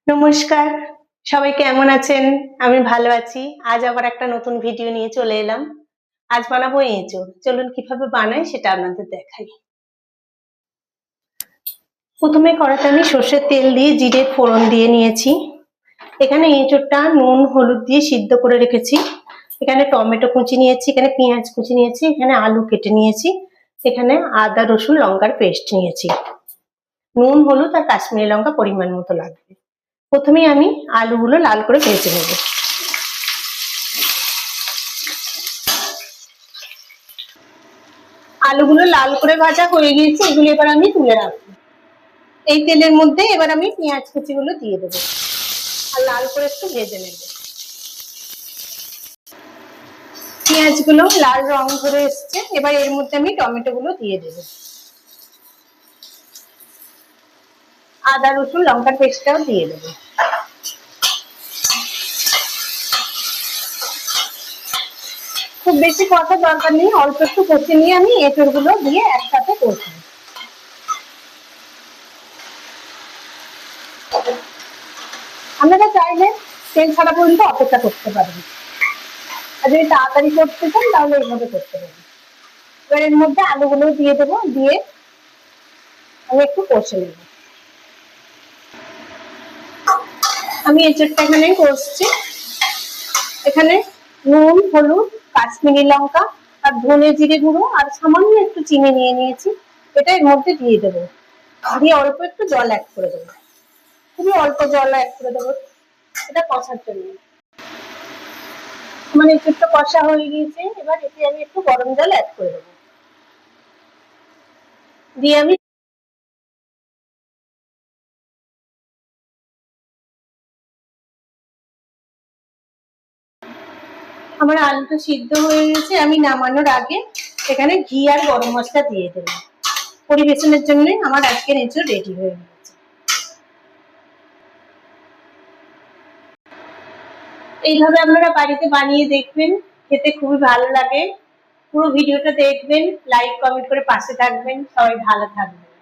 নমস্কার, সবাই কেমন আছেন? আমি ভালো আছি। আজ আবার একটা নতুন ভিডিও নিয়ে চলে এলাম। আজ বানাবো এঁচোড়। চলুন কিভাবে বানাই সেটা আপনাদের দেখাই। প্রথমে কড়াতে আমি সর্ষের তেল দিয়ে জিরে ফোড়ন দিয়ে নিয়েছি। এখানে এঁচোড়টা নুন হলুদ দিয়ে সিদ্ধ করে রেখেছি। এখানে টমেটো কুচি নিয়েছি, এখানে পেঁয়াজ কুচি নিয়েছি, এখানে আলু কেটে নিয়েছি, এখানে আদা রসুন লঙ্কার পেস্ট নিয়েছি। নুন হলুদ আর কাশ্মীরি লঙ্কা পরিমাণ মতো লাগবে। প্রথমে আমি আলুগুলো লাল করে ভেজে নেব। আলুগুলো লাল করে ভাজা হয়ে গিয়েছে, এগুলো এবার আমি তুলে রাখবো। এই তেলের মধ্যে এবার আমি পেঁয়াজ কুচিগুলো দিয়ে দেবো আর লাল করে একটু ভেজে নেব। পেঁয়াজগুলো লাল রং ধরে এসছে, এবার এর মধ্যে আমি টমেটো গুলো দিয়ে দেবো। আদা রসুন লঙ্কার পেস্টটাও দিয়ে দেবো। খুব বেশি কষার দরকার নেই, অল্প একটু কষে নিয়ে আমি এঁচড় গুলো দিয়ে একসাথে কষবো। আপনারা চাইলে তেল ছাড়া পর্যন্ত অপেক্ষা করতে পারেন, আর যদি তাড়াতাড়ি করতে চান তাহলে এইভাবে করতে পারেন। এবার এর মধ্যে আলুগুলো দিয়ে দেবো, দিয়ে আমি একটু কষে নেব। আমি এঁচড়টা এখানে কষছি। এখানে নুন হলুদ কাশ্মীরি লঙ্কা আর ধনে জিরে গুঁড়ো আর সামান্য একটু চিনি নিয়ে নিয়েছি, এটা এর মধ্যে দিয়ে দেবো। দিয়ে অল্প একটু জল অ্যাড করে দেবো, খুবই অল্প জল অ্যাড করে দেবো এটা কষার জন্য। মানে এঁচড়টা কষা হয়ে গিয়েছে, এবার এতে আমি একটু গরম জল অ্যাড করে দেবো, দিয়ে আমি আমার আলুটা সিদ্ধ হয়ে গেছে। আমি নামানোর আগে এখানে ঘি আর গরম মশলা দিয়ে দেবো। পরিবেশনের জন্য আমার আজকের এঁচড় রেডি হয়ে গেছে। এইভাবে আপনারা বাড়িতে বানিয়ে দেখবেন, খেতে খুবই ভালো লাগে। পুরো ভিডিওটা দেখবেন, লাইক কমেন্ট করে পাশে থাকবেন। সবাই ভালো থাকবেন।